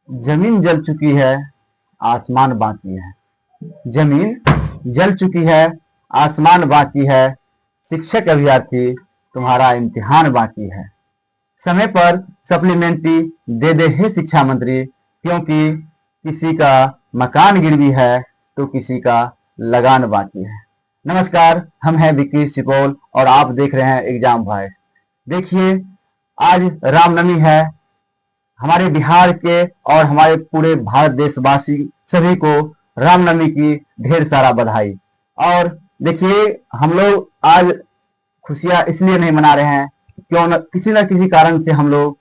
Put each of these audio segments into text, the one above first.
जमीन जल चुकी है, आसमान बाकी है। जमीन जल चुकी है, आसमान बाकी है। शिक्षक अभ्यर्थी तुम्हारा इम्तिहान बाकी है। समय पर सप्लीमेंट्री दे दे हे शिक्षा मंत्री, क्योंकि किसी का मकान गिरवी है तो किसी का लगान बाकी है। नमस्कार, हम हैं विक्की सिपोल और आप देख रहे हैं एग्जाम वॉइस। देखिए, आज रामनवमी है। हमारे बिहार के और हमारे पूरे भारत देशवासी सभी को रामनवमी की ढेर सारा बधाई। और देखिए, हम लोग आज खुशियां इसलिए नहीं मना रहे हैं, क्यों न किसी न किसी कारण से हम लोग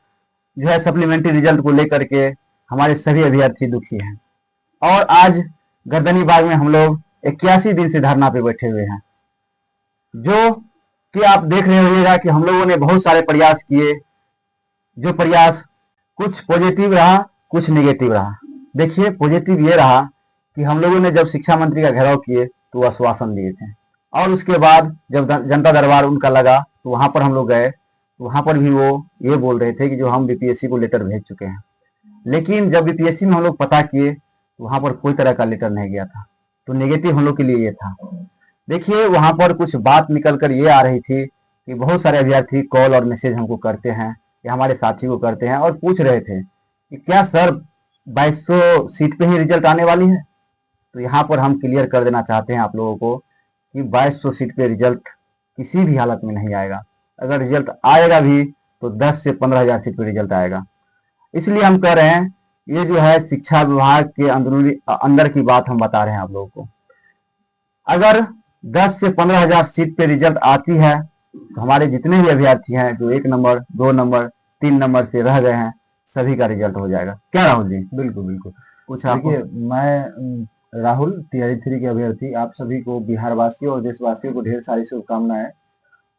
जो है सप्लीमेंट्री रिजल्ट को लेकर के हमारे सभी अभ्यर्थी दुखी हैं। और आज गर्दनी बाग में हम लोग 81 दिन से धरना पे बैठे हुए हैं। जो कि आप देख रहे होइएगा कि हम लोगों ने बहुत सारे प्रयास किए। जो प्रयास कुछ पॉजिटिव रहा, कुछ नेगेटिव रहा। देखिए, पॉजिटिव ये रहा कि हम लोगों ने जब शिक्षा मंत्री का घेराव किए तो आश्वासन दिए थे, और उसके बाद जब जनता दरबार उनका लगा तो वहां पर हम लोग गए, तो वहां पर भी वो ये बोल रहे थे कि जो हम बीपीएससी को लेटर भेज चुके हैं। लेकिन जब बीपीएससी में हम लोग पता किए तो वहां पर कोई तरह का लेटर नहीं गया था। तो नेगेटिव हम लोग के लिए ये था। देखिए, वहां पर कुछ बात निकल कर ये आ रही थी कि बहुत सारे अभ्यर्थी कॉल और मैसेज हमको करते हैं या हमारे साथी को करते हैं और पूछ रहे थे कि क्या सर 2200 सीट पे ही रिजल्ट आने वाली है। तो यहाँ पर हम क्लियर कर देना चाहते हैं आप लोगों को कि 2200 सीट पे रिजल्ट किसी भी हालत में नहीं आएगा। अगर रिजल्ट आएगा भी तो 10 से 15,000 सीट पे रिजल्ट आएगा। इसलिए हम कह रहे हैं, ये जो है शिक्षा विभाग के अंदर की बात हम बता रहे हैं आप लोगों को। अगर 10 से 15,000 सीट पे रिजल्ट आती है तो हमारे जितने भी अभ्यर्थी हैं जो 1 नंबर 2 नंबर 3 नंबर से रह गए हैं, सभी का रिजल्ट हो जाएगा। क्या राहुल जी? बिल्कुल बिल्कुल। कुछ देखिए, मैं राहुल टीआरई 3 के अभ्यर्थी आप सभी को, बिहार वासियों और देशवासियों को ढेर सारी शुभकामनाएं।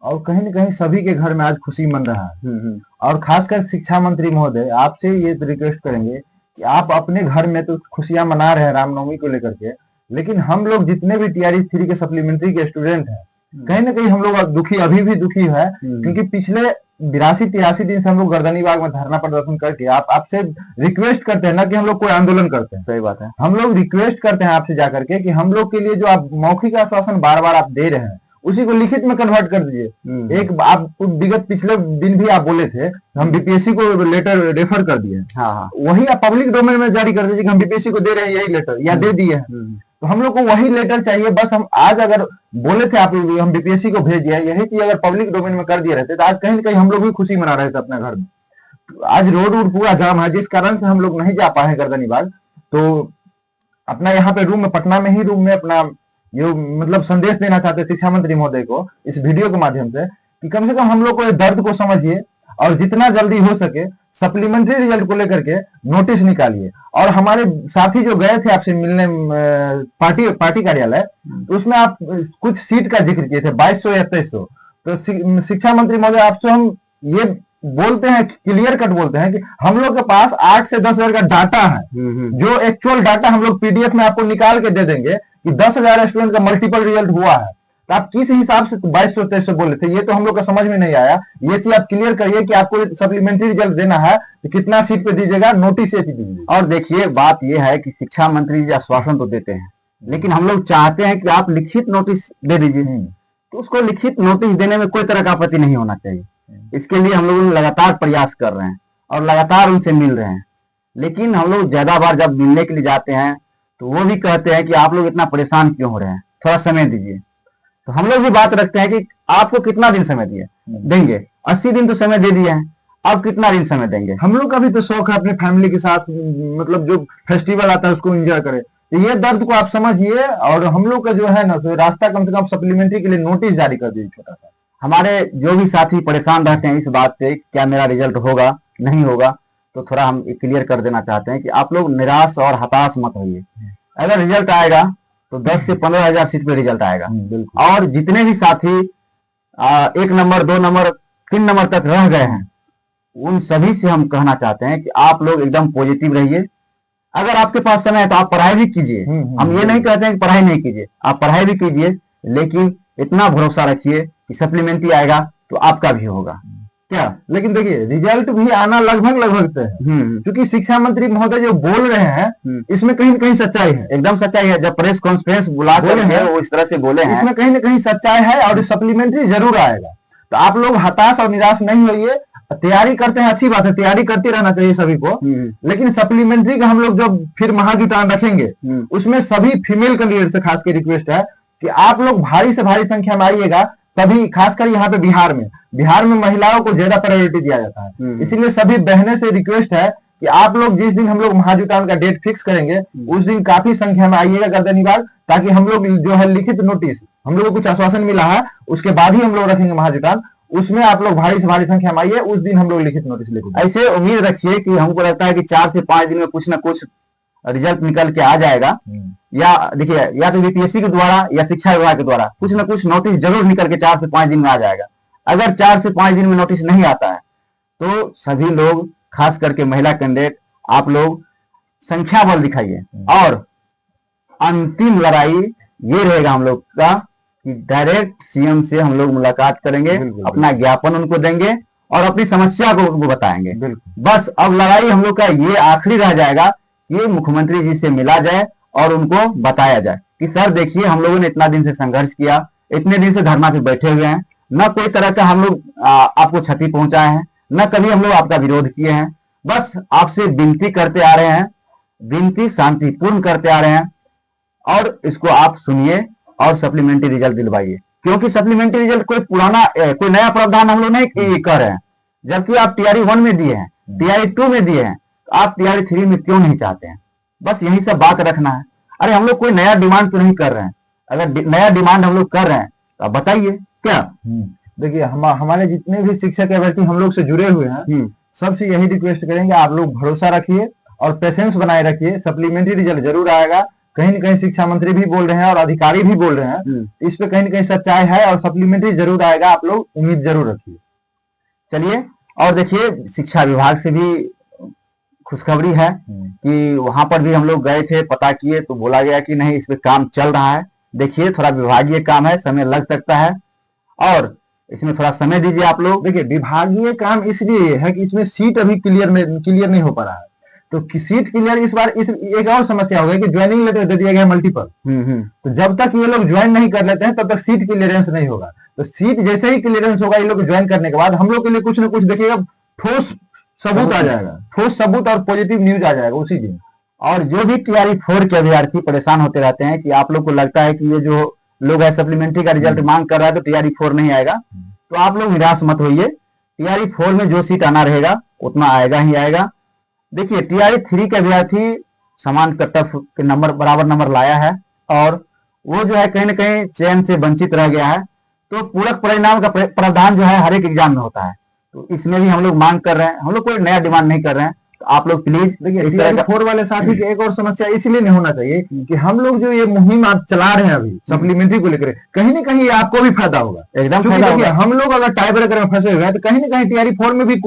और कहीं न कहीं सभी के घर में आज खुशी मन रहा है। और खासकर शिक्षा मंत्री महोदय, आपसे ये रिक्वेस्ट करेंगे कि आप अपने घर में तो खुशियां मना रहे हैं रामनवमी को लेकर के, लेकिन हम लोग जितने भी टीआरई 3 के सप्लीमेंट्री के स्टूडेंट हैं, कहीं ना कहीं हम लोग दुखी, अभी भी दुखी है, क्योंकि पिछले 82-83 दिन से हम लोग गर्दनी बाग में धरना प्रदर्शन करके आपसे रिक्वेस्ट करते हैं ना कि हम लोग कोई आंदोलन करते हैं। सही बात है। हम लोग रिक्वेस्ट करते हैं आपसे जाकर के कि हम लोग के लिए जो आप मौखिक आश्वासन बार बार आप दे रहे हैं, उसी को लिखित में कन्वर्ट कर दीजिए। एक आप विगत पिछले दिन भी आप बोले थे हम बीपीएससी को लेटर रेफर कर दिए। हाँ। वही आप पब्लिक डोमेन में जारी कर दीजिए कि हम बीपीएससी को दे रहे हैं यही लेटर, या दे दिए हैं। तो हम लोग को वही लेटर चाहिए। बस हम आज अगर बोले थे आप हम बीपीएससी को भेज दिया, यही चीज अगर पब्लिक डोमेन में कर दिए रहते तो आज कहीं ना कहीं हम लोग भी खुशी मना रहे थे अपने घर में। तो आज रोड वोड पूरा जाम है, जिस कारण से हम लोग नहीं जा पाए गर्दनी बाग। तो अपना यहाँ पे रूम में, पटना में ही रूम में अपना ये मतलब संदेश देना चाहते शिक्षा मंत्री महोदय को इस वीडियो के माध्यम से कि कम से कम हम लोग को दर्द को समझिए और जितना जल्दी हो सके सप्लीमेंट्री रिजल्ट को लेकर के नोटिस निकालिए। और हमारे साथी जो गए थे आपसे मिलने पार्टी कार्यालय, तो उसमें आप कुछ सीट का जिक्र किए थे 2200 या 2300। तो शिक्षा मंत्री महोदय, आपसे हम ये बोलते हैं, क्लियर कट बोलते हैं कि हम लोग के पास 8 से 10,000 का डाटा है, जो एक्चुअल डाटा हम लोग पीडीएफ में आपको निकाल के दे देंगे कि 10,000 स्टूडेंट का मल्टीपल रिजल्ट हुआ है। तो आप किस हिसाब से 2200-2300 बोले थे, ये तो हम लोग का समझ में नहीं आया। ये चीज आप क्लियर करिए कि आपको सप्लीमेंट्री रिजल्ट देना है तो कितना सीट पे दीजिएगा, नोटिस ये दीजिए। और देखिए, बात ये है कि शिक्षा मंत्री जी आश्वासन तो देते हैं, लेकिन हम लोग चाहते हैं कि आप लिखित नोटिस दे दीजिए। तो उसको लिखित नोटिस देने में कोई तरह का आपत्ति नहीं होना चाहिए। इसके लिए हम लोग लगातार प्रयास कर रहे हैं और लगातार उनसे मिल रहे हैं। लेकिन हम लोग ज्यादा बार जब मिलने के लिए जाते हैं तो वो भी कहते हैं कि आप लोग इतना परेशान क्यों हो रहे हैं, थोड़ा समय दीजिए। तो हम लोग भी बात रखते हैं कि आपको कितना दिन समय देंगे। 80 दिन तो समय दे दिए हैं, अब कितना दिन समय देंगे। हम लोग का भी तो शौक है अपने फैमिली के साथ, मतलब जो फेस्टिवल आता है उसको एंजॉय करें। तो ये दर्द को आप समझिए और हम लोग का जो है ना, तो रास्ता कम से कम सप्लीमेंट्री के लिए नोटिस जारी कर दीजिए छोटा सा। हमारे जो भी साथी परेशान रहते हैं इस बात से क्या मेरा रिजल्ट होगा नहीं होगा, तो थोड़ा हम क्लियर कर देना चाहते हैं कि आप लोग निराश और हताश मत होइए। अगर रिजल्ट आएगा तो 10 से 15,000 सीट पे रिजल्ट आएगा। और जितने भी साथी 1 नंबर 2 नंबर 3 नंबर तक रह गए हैं, उन सभी से हम कहना चाहते हैं कि आप लोग एकदम पॉजिटिव रहिए। अगर आपके पास समय है तो आप पढ़ाई भी कीजिए। हम ये नहीं कहते हैं कि पढ़ाई नहीं कीजिए, आप पढ़ाई भी कीजिए, लेकिन इतना भरोसा रखिए कि सप्लीमेंट्री आएगा तो आपका भी होगा। क्या, लेकिन देखिए रिजल्ट भी आना लगभग लगभग तय है, क्योंकि शिक्षा मंत्री महोदय जो बोल रहे हैं इसमें कहीं न कहीं सच्चाई है, एकदम सच्चाई है। जब प्रेस कॉन्फ्रेंस बुला बोले करके हैं, वो इस तरह से बोले हैं, इसमें कहीं न कहीं सच्चाई है और सप्लीमेंट्री जरूर आएगा। तो आप लोग हताश और निराश नहीं होइए, तैयारी करते हैं अच्छी बात है, तैयारी करते रहना चाहिए सभी को, लेकिन सप्लीमेंट्री का हम लोग जब फिर महाजुटान रखेंगे उसमें सभी फीमेल कैंडिडेट से खास के रिक्वेस्ट है कि आप लोग भारी से भारी संख्या में आइएगा, तभी खासकर यहाँ पे बिहार में महिलाओं को ज्यादा प्रायोरिटी दिया जाता है। इसीलिए सभी बहनें से रिक्वेस्ट है कि आप लोग जिस दिन हम लोग महाजुटान का डेट फिक्स करेंगे उस दिन काफी संख्या में आइएगा गर्दनीबाग, ताकि हम लोग जो है लिखित नोटिस, हम लोग को कुछ आश्वासन मिला है उसके बाद ही हम लोग रखेंगे महाजुटान, उसमें आप लोग भारी से भारी संख्या में आइए, उस दिन हम लोग लिखित नोटिस लिखेंगे। ऐसे उम्मीद रखिए कि हमको लगता है कि 4 से 5 दिन में कुछ ना कुछ रिजल्ट निकल के आ जाएगा, या देखिए या तो बीपीएससी के द्वारा या शिक्षा विभाग के द्वारा कुछ ना कुछ नोटिस जरूर निकल के 4 से 5 दिन में आ जाएगा। अगर 4 से 5 दिन में नोटिस नहीं आता है तो सभी लोग, खास करके महिला कैंडिडेट, आप लोग संख्या बल दिखाइए, और अंतिम लड़ाई ये रहेगा हम लोग का कि डायरेक्ट सीएम से हम लोग मुलाकात करेंगे, अपना ज्ञापन उनको देंगे और अपनी समस्या को उनको बताएंगे। बस अब लड़ाई हम लोग का ये आखिरी रह जाएगा कि मुख्यमंत्री जी से मिला जाए और उनको बताया जाए कि सर देखिए हम लोगों ने इतना दिन से संघर्ष किया, इतने दिन से धरना पे बैठे हुए हैं, न कोई तरह का हम लोग आपको क्षति पहुंचाए हैं, न कभी हम लोग आपका विरोध किए हैं, बस आपसे विनती करते आ रहे हैं, विनती शांतिपूर्ण करते आ रहे हैं, और इसको आप सुनिए और सप्लीमेंट्री रिजल्ट दिलवाइए, क्योंकि सप्लीमेंट्री रिजल्ट कोई पुराना कोई नया प्रावधान हम लोग नहीं कर रहे हैं। जबकि आप टीआरई 1 में दिए हैं, टीआरई 2 में दिए हैं, तो आप टीआरई 3 में क्यों नहीं चाहते हैं? बस यही सब बात रखना है। अरे हम लोग कोई नया डिमांड तो नहीं कर रहे हैं, अगर नया डिमांड हम लोग कर रहे हैं तो आप बताइए क्या। देखिए हमारे जितने भी शिक्षक अभ्यर्थी हम लोग से जुड़े हुए हैं सबसे यही रिक्वेस्ट करेंगे, आप लोग भरोसा रखिए और पेशेंस बनाए रखिए, सप्लीमेंट्री रिजल्ट जरूर आएगा। कहीं न कहीं शिक्षा मंत्री भी बोल रहे हैं और अधिकारी भी बोल रहे हैं, इस पे कहीं न कहीं सच्चाई है और सप्लीमेंट्री जरूर आएगा, आप लोग उम्मीद जरूर रखिए। चलिए, और देखिए शिक्षा विभाग से भी खुशखबरी है कि वहां पर भी हम लोग गए थे, पता किए तो बोला गया कि नहीं, इस पे काम चल रहा है। देखिए थोड़ा विभागीय काम है, समय लग सकता है और इसमें थोड़ा समय दीजिए आप लोग। देखिए विभागीय काम इसलिए है कि इसमें सीट अभी क्लियर नहीं हो पा रहा है, तो सीट क्लियर इस बार इस एक और समस्या हो गई कि ज्वाइनिंग लेटर दे दिया गया मल्टीपल, तो जब तक ये लोग ज्वाइन नहीं कर लेते हैं तब तक सीट क्लियरेंस नहीं होगा। तो सीट जैसे ही क्लियरेंस होगा ये लोग ज्वाइन करने के बाद हम लोग के लिए कुछ ना कुछ देखिएगा ठोस सबूत आ जाएगा, ठोस सबूत और पॉजिटिव न्यूज आ जाएगा उसी दिन। और जो भी टीआरई 4 के अभ्यर्थी परेशान होते रहते हैं कि आप लोग को लगता है कि ये जो लोग है सप्लीमेंट्री का रिजल्ट मांग कर रहा है तो टीआरई 4 नहीं आएगा, तो आप लोग निराश मत होइए। टीआरई 4 में जो सीट आना रहेगा उतना आएगा ही आएगा। देखिए टीआरई 3 के अभ्यर्थी समान कट ऑफ के नंबर बराबर नंबर लाया है और वो जो है कहीं ना कहीं चयन से वंचित रह गया है, तो पूरक परिणाम का प्रावधान जो है हर एक एग्जाम में होता है, तो इसमें भी हम लोग मांग कर रहे हैं, हम लोग कोई नया डिमांड नहीं कर रहे हैं। तो आप लोग प्लीज देखिए टीआरई 4 वाले साथी की एक और समस्या इसलिए नहीं होना चाहिए कि हम लोग जो ये मुहिम आप चला रहे हैं अभी सप्लीमेंट्री को लेकर, कहीं ना कहीं आपको भी फायदा होगा, एकदम फायदा होगा। हम लोग अगर टाई ब्रेकर में फंसे हुए हैं तो कहीं ना कहीं टीआरई 4 में भी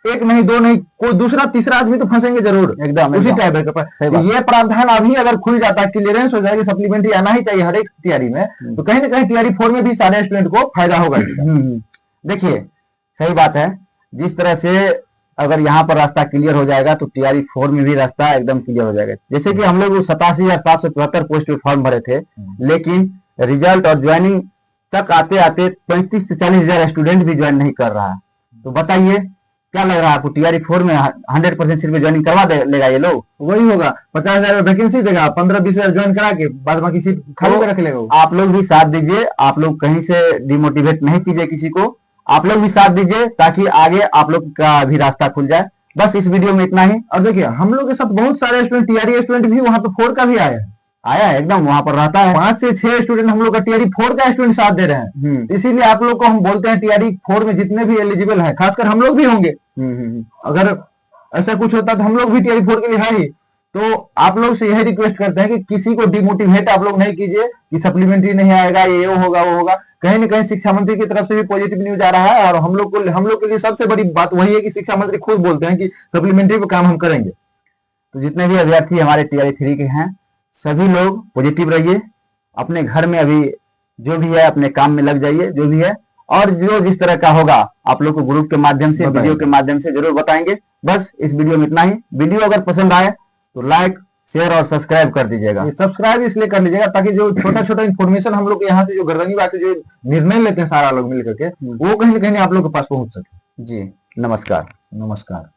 एक नहीं दो नहीं कोई दूसरा तीसरा आदमी तो फंसेंगे जरूर एकदम उसी टाई ब्रेकर पर। ये प्रावधान अभी अगर खुल जाता है, क्लियरेंस हो जाएगी, सप्लीमेंट्री आना ही चाहिए हर एक टीआरई में, तो कहीं ना कहीं टीआरई 4 में भी सारे स्टूडेंट को फायदा होगा इसका। देखिए सही बात है, जिस तरह से अगर यहाँ पर रास्ता क्लियर हो जाएगा तो टीआरई 4 में भी रास्ता एकदम क्लियर हो जाएगा। जैसे कि हम लोग 87,774 पोस्ट पे फॉर्म भरे थे, लेकिन रिजल्ट और ज्वाइनिंग तक आते आते 35 से 40 हजार स्टूडेंट भी ज्वाइन नहीं कर रहा है। तो बताइए क्या लग रहा है आपको, टीआरई 4 में 100% सीट में ज्वाइनिंग करवा लेगा ये लोग? वही होगा, 50,000 वैकेंसी देगा, 15-20 हजार ज्वाइन करा के बाद बाकी सीट खाली पे रख लेगा। आप लोग भी साथ दीजिए, आप लोग कहीं से डिमोटिवेट नहीं कीजिए किसी को, आप लोग भी साथ दीजिए ताकि आगे आप लोग का भी रास्ता खुल जाए। बस इस वीडियो में इतना ही। और देखिए हम लोग के साथ बहुत सारे स्टूडेंट टीआरई स्टूडेंट भी वहां पे 4 का भी आया है एकदम वहां पर रहता है। 5 से 6 स्टूडेंट हम लोग का टीआरई 4 का स्टूडेंट साथ दे रहे हैं। इसीलिए आप लोग को हम बोलते हैं टीआरई 4 में जितने भी एलिजिबल हैं, खासकर हम लोग भी होंगे, अगर ऐसा कुछ होता तो हम लोग भी टीआरई 4 के लिए है ही। तो आप लोग से यही रिक्वेस्ट करते हैं कि किसी को डिमोटिवेट आप लोग नहीं कीजिए कि सप्लीमेंट्री नहीं आएगा, ये होगा वो होगा। कहीं ना कहीं शिक्षा मंत्री की तरफ से भी पॉजिटिव न्यूज आ रहा है और हम लोग के लिए सबसे बड़ी बात वही है कि शिक्षा मंत्री खुद बोलते हैं कि सप्लीमेंट्री पे काम हम करेंगे। तो जितने भी अभ्यर्थी हमारे टीआरई 3 के हैं सभी लोग पॉजिटिव रहिए, अपने घर में अभी जो भी है अपने काम में लग जाइए जो भी है, और जो जिस तरह का होगा आप लोग को ग्रुप के माध्यम से, बताएंगे। वीडियो के माध्यम से जरूर बताएंगे। बस इस वीडियो में इतना ही। वीडियो अगर पसंद आए तो लाइक, शेयर और सब्सक्राइब कर दीजिएगा। सब्सक्राइब इसलिए कर लीजिएगा ताकि जो छोटा छोटा इन्फॉर्मेशन हम लोग यहाँ से जो गर्दनी बात से जो निर्णय लेते हैं सारा लोग मिल करके, वो कहीं ना कहीं आप लोग के पास पहुंच सके। जी, नमस्कार। नमस्कार।